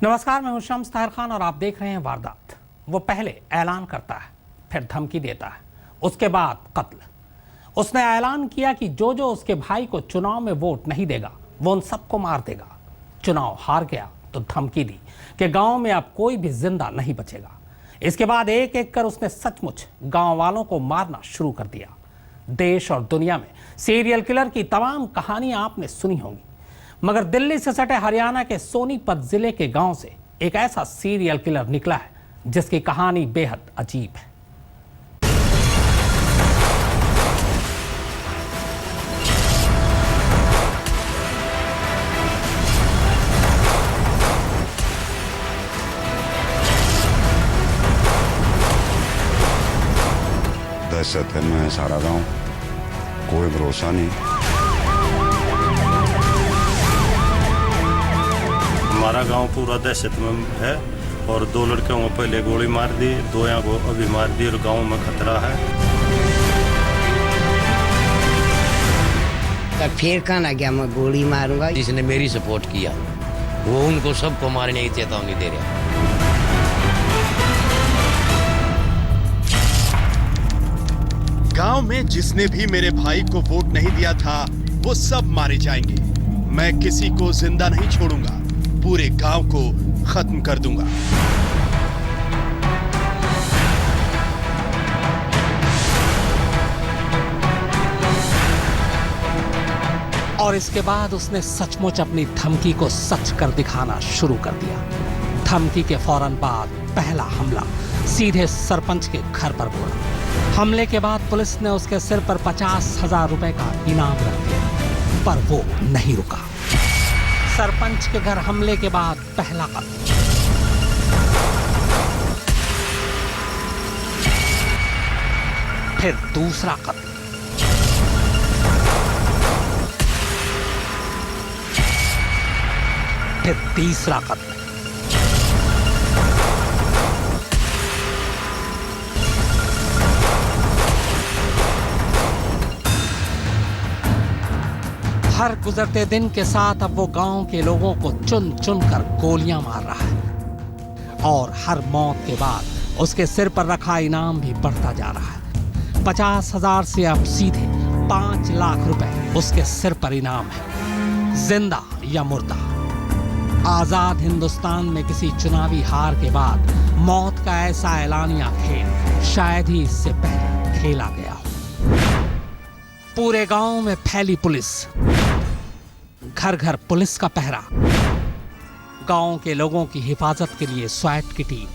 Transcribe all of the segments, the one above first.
नमस्कार, मैं हूं शम्स ताहिर खान और आप देख रहे हैं वारदात। वो पहले ऐलान करता है, फिर धमकी देता है, उसके बाद कत्ल। उसने ऐलान किया कि जो जो उसके भाई को चुनाव में वोट नहीं देगा वो उन सबको मार देगा। चुनाव हार गया तो धमकी दी कि गांव में अब कोई भी जिंदा नहीं बचेगा। इसके बाद एक एक कर उसने सचमुच गांव वालों को मारना शुरू कर दिया। देश और दुनिया में सीरियल किलर की तमाम कहानियां आपने सुनी होंगी, मगर दिल्ली से सटे हरियाणा के सोनीपत जिले के गांव से एक ऐसा सीरियल किलर निकला है जिसकी कहानी बेहद अजीब है। दहशत में सारा गांव, कोई भरोसा नहीं। हमारा गांव पूरा दहशत में है और 2 लड़कियों को पहले गोली मार दी, 2 को अभी मार दी और गांव में खतरा है। तब फिर कहना गया मैं गोली मारूंगा। जिसने मेरी सपोर्ट किया वो उनको सबको मारने की चेतावनी दे रहा। गांव में जिसने भी मेरे भाई को वोट नहीं दिया था वो सब मारे जाएंगे। मैं किसी को जिंदा नहीं छोड़ूंगा, पूरे गांव को खत्म कर दूंगा। और इसके बाद उसने सचमुच अपनी धमकी को सच कर दिखाना शुरू कर दिया। धमकी के फौरन बाद पहला हमला सीधे सरपंच के घर पर बोला। हमले के बाद पुलिस ने उसके सिर पर 50,000 रुपए का इनाम रख दिया, पर वो नहीं रुका। सरपंच के घर हमले के बाद पहला कत्ल, फिर दूसरा कत्ल, फिर तीसरा कत्ल। हर गुजरते दिन के साथ अब वो गांव के लोगों को चुन चुन कर गोलियां मार रहा है और हर मौत के बाद उसके सिर पर रखा इनाम भी बढ़ता जा रहा है। 50,000 से अब सीधे 5 लाख रुपए उसके सिर पर इनाम है, जिंदा या मुर्दा। आजाद हिंदुस्तान में किसी चुनावी हार के बाद मौत का ऐसा ऐलानिया खेल शायद ही इससे पहले खेला गया हो। पूरे गांव में फैली पुलिस, घर घर पुलिस का पहरा, गांव के लोगों की हिफाजत के लिए स्वैट की टीम,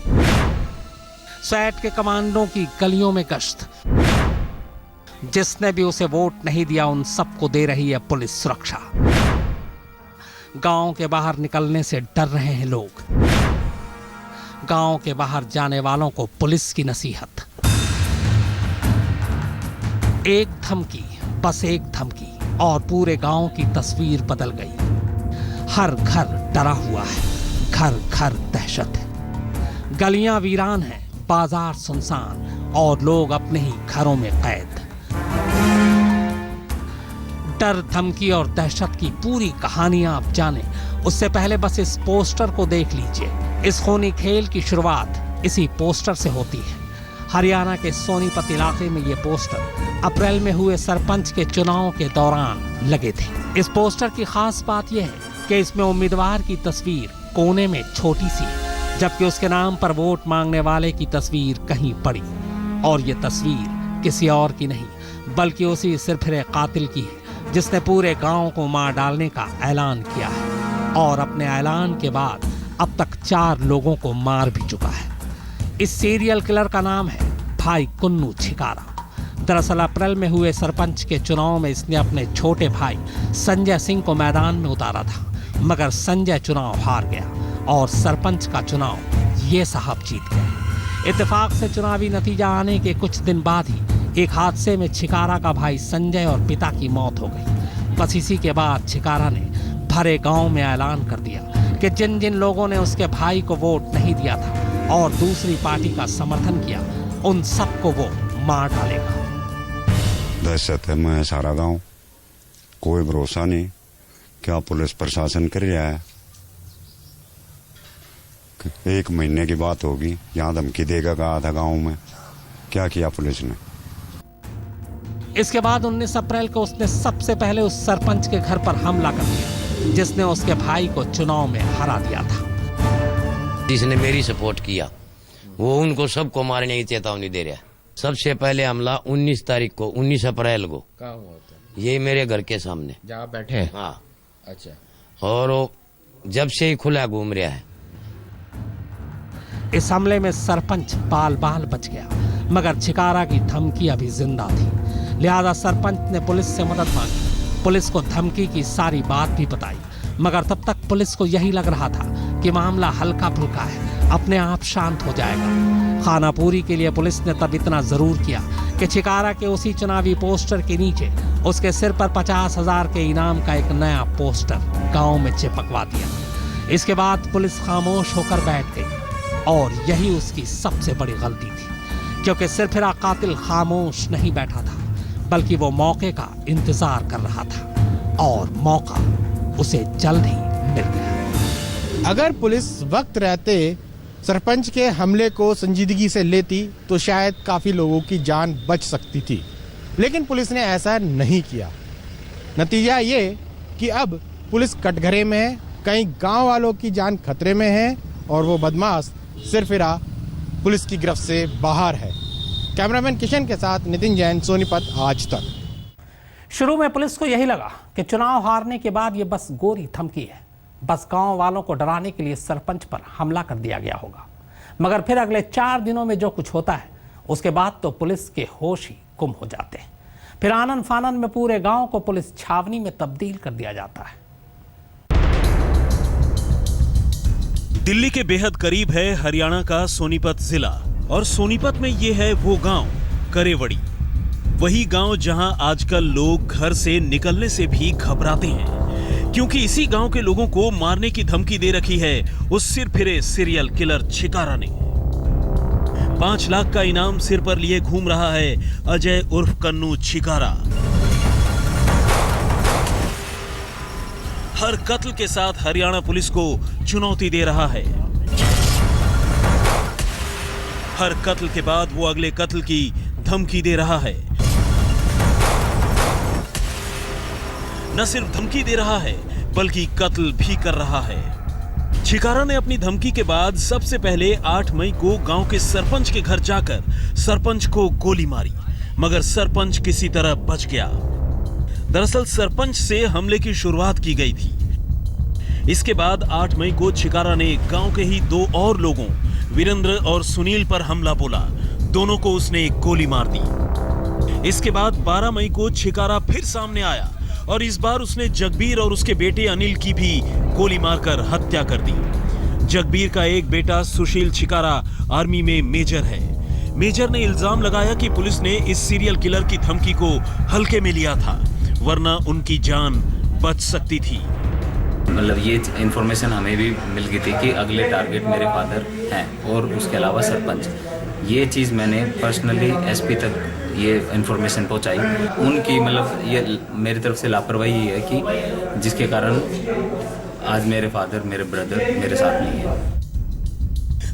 स्वैट के कमांडों की गलियों में गश्त। जिसने भी उसे वोट नहीं दिया उन सबको दे रही है पुलिस सुरक्षा। गांव के बाहर निकलने से डर रहे हैं लोग। गांव के बाहर जाने वालों को पुलिस की नसीहत। एक धमकी, बस एक धमकी, और पूरे गांव की तस्वीर बदल गई। हर घर डरा हुआ है, घर घर दहशत है। गलियां वीरान हैं, बाजार सुनसान और लोग अपने ही घरों में कैद। डर, धमकी और दहशत की पूरी कहानियां आप जाने उससे पहले बस इस पोस्टर को देख लीजिए। इस खूनी खेल की शुरुआत इसी पोस्टर से होती है। हरियाणा के सोनीपत इलाके में ये पोस्टर अप्रैल में हुए सरपंच के चुनाव के दौरान लगे थे। इस पोस्टर की खास बात यह है कि इसमें उम्मीदवार की तस्वीर कोने में छोटी सी है, जबकि उसके नाम पर वोट मांगने वाले की तस्वीर कहीं बड़ी। और ये तस्वीर किसी और की नहीं बल्कि उसी सिरफिरे कातिल की है जिसने पूरे गांव को मार डालने का ऐलान किया है और अपने ऐलान के बाद अब तक 4 लोगों को मार भी चुका है। इस सीरियल किलर का नाम है भाई कुन्नू छिकारा। दरअसल अप्रैल में हुए सरपंच के चुनाव में इसने अपने छोटे भाई संजय सिंह को मैदान में उतारा था, मगर संजय चुनाव हार गया और सरपंच का चुनाव ये साहब जीत गए। इत्तेफाक से चुनावी नतीजा आने के कुछ दिन बाद ही एक हादसे में छिकारा का भाई संजय और पिता की मौत हो गई। बस इसी के बाद छिकारा ने भरे गांव में ऐलान कर दिया कि जिन जिन लोगों ने उसके भाई को वोट नहीं दिया था और दूसरी पार्टी का समर्थन किया उन सबको वो मार डालेगा। दहशत में सारा गांव, कोई भरोसा नहीं। क्या पुलिस प्रशासन कर रहा है? एक महीने की बात होगी। यहाँ धमकी देगा कहा था गाँव में, क्या किया पुलिस ने। इसके बाद 19 अप्रैल को उसने सबसे पहले उस सरपंच के घर पर हमला कर दिया जिसने उसके भाई को चुनाव में हरा दिया था। जिसने मेरी सपोर्ट किया वो उनको सबको मारने की चेतावनी दे रहा है। सबसे पहले हमला 19 तारीख को 19 अप्रैल को कहाँ हुआ था? ये मेरे घर के सामने जहाँ बैठे हैं? हाँ। अच्छा। और वो जब से ही खुला घूम रहा है। इस हमले में सरपंच बाल बाल बच गया, मगर छिकारा की धमकी अभी जिंदा थी। लिहाजा सरपंच ने पुलिस से मदद मांगी। पुलिस को धमकी की सारी बात भी बताई, मगर तब तक पुलिस को यही लग रहा था कि मामला हल्का फुल्का है, अपने आप शांत हो जाएगा। खानापूरी के लिए पुलिस ने तब इतना जरूर किया कि छिकारा के उसी चुनावी पोस्टर के नीचे उसके सिर पर 50,000 के इनाम का एक नया पोस्टर गांव में चिपकवा दिया। इसके बाद पुलिस खामोश होकर बैठ गई और यही उसकी सबसे बड़ी गलती थी, क्योंकि सिरफिरा कातिल खामोश नहीं बैठा था, बल्कि वो मौके का इंतजार कर रहा था और मौका उसे जल्द ही मिल गया। अगर पुलिस वक्त रहते सरपंच के हमले को संजीदगी से लेती तो शायद काफी लोगों की जान बच सकती थी, लेकिन पुलिस ने ऐसा नहीं किया। नतीजा ये कि अब पुलिस कटघरे में है, कई गांव वालों की जान खतरे में है और वो बदमाश सिरफिरा पुलिस की गिरफ्त से बाहर है। कैमरामैन किशन के साथ नितिन जैन, सोनीपत, आज तक। शुरू में पुलिस को यही लगा कि चुनाव हारने के बाद ये बस गोरी धमकी है, बस गांव वालों को डराने के लिए सरपंच पर हमला कर दिया गया होगा। मगर फिर अगले 4 दिनों में जो कुछ होता है उसके बाद तो पुलिस के होश ही गुम हो जाते हैं। फिर आनन फानन में पूरे गांव को पुलिस छावनी में तब्दील कर दिया जाता है। दिल्ली के बेहद करीब है हरियाणा का सोनीपत जिला, और सोनीपत में ये है वो गांव करेवड़ी, वही गांव जहां आजकल लोग घर से निकलने से भी घबराते हैं, क्योंकि इसी गांव के लोगों को मारने की धमकी दे रखी है उस सिरफिरे सीरियल किलर छिकारा ने। 5 लाख का इनाम सिर पर लिए घूम रहा है अजय उर्फ कन्नू छिकारा। हर कत्ल के साथ हरियाणा पुलिस को चुनौती दे रहा है। हर कत्ल के बाद वो अगले कत्ल की धमकी दे रहा है। न सिर्फ धमकी दे रहा है बल्कि कत्ल भी कर रहा है। छिकारा ने अपनी धमकी के बाद सबसे पहले 8 मई को गांव के सरपंच के घर जाकर सरपंच को गोली मारी, मगर सरपंच किसी तरह बच गया। दरअसल सरपंच से हमले की शुरुआत की गई थी। इसके बाद 8 मई को छिकारा ने गांव के ही 2 और लोगों वीरेंद्र और सुनील पर हमला बोला। दोनों को उसने गोली मार दी। इसके बाद 12 मई को छिकारा फिर सामने आया और इस बार उसने जगबीर और उसके बेटे अनिल की भी गोली मारकर हत्या कर दी। जगबीर का एक बेटा सुशील छिकारा आर्मी में मेजर है। मेजर ने इल्जाम लगाया कि पुलिस ने इस सीरियल किलर की धमकी को हल्के में लिया था, वरना उनकी जान बच सकती थी। मतलब ये इन्फॉर्मेशन हमें भी मिल गई थी कि अगले टारगेट मेरे फादर हैं और उसके अलावा सरपंच। ये चीज़ मैंने पर्सनली एसपी तक ये इन्फॉर्मेशन पहुंचाई। उनकी मतलब ये मेरी तरफ से लापरवाही है कि जिसके कारण आज मेरे फादर, मेरे ब्रदर मेरे साथ नहीं है।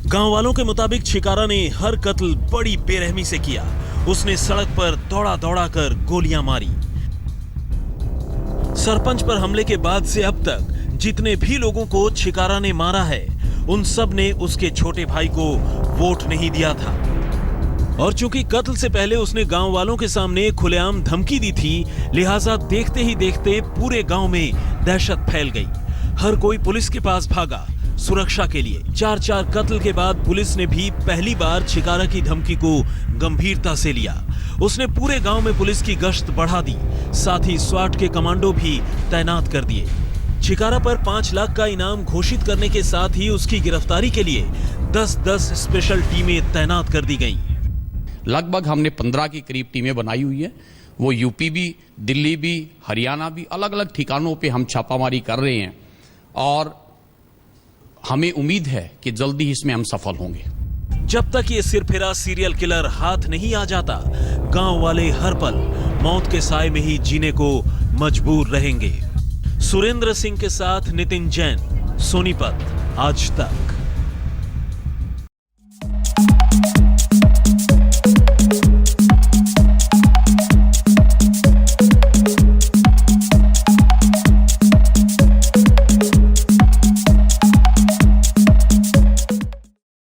गांव वालों के मुताबिक छिकारा ने हर कत्ल बड़ी बेरहमी से किया। उसने सड़क पर दौड़ा दौड़ा कर गोलियां मारी। सरपंच पर हमले के बाद से अब तक जितने भी लोगों को छिकारा ने मारा है, उन सब ने उसके छोटे भाई को वोट नहीं दिया था। और चूंकि कत्ल से पहले उसने गांव वालों के सामने खुलेआम धमकी दी थी, लिहाजा देखते ही देखते पूरे गांव में दहशत फैल गई। हर कोई पुलिस के पास भागा सुरक्षा के लिए। 4 कत्ल के बाद पुलिस ने भी पहली बार छिकारा की धमकी को गंभीरता से लिया। उसने पूरे गांव में पुलिस की गश्त बढ़ा दी, साथ ही स्वाट के कमांडो भी तैनात कर दिए। छिकारा पर 5 लाख का इनाम घोषित करने के साथ ही उसकी गिरफ्तारी के लिए 10-10 स्पेशल टीमें तैनात कर दी गईं। लगभग हमने 15 की करीब टीमें बनाई हुई है। वो यूपी भी, दिल्ली भी, हरियाणा भी, अलग अलग ठिकानों पे हम छापामारी कर रहे हैं और हमें उम्मीद है कि जल्दी ही इसमें हम सफल होंगे। जब तक ये सिरफिरा सीरियल किलर हाथ नहीं आ जाता, गांव वाले हर पल मौत के साए में ही जीने को मजबूर रहेंगे। सुरेंद्र सिंह के साथ नितिन जैन, सोनीपत, आज तक।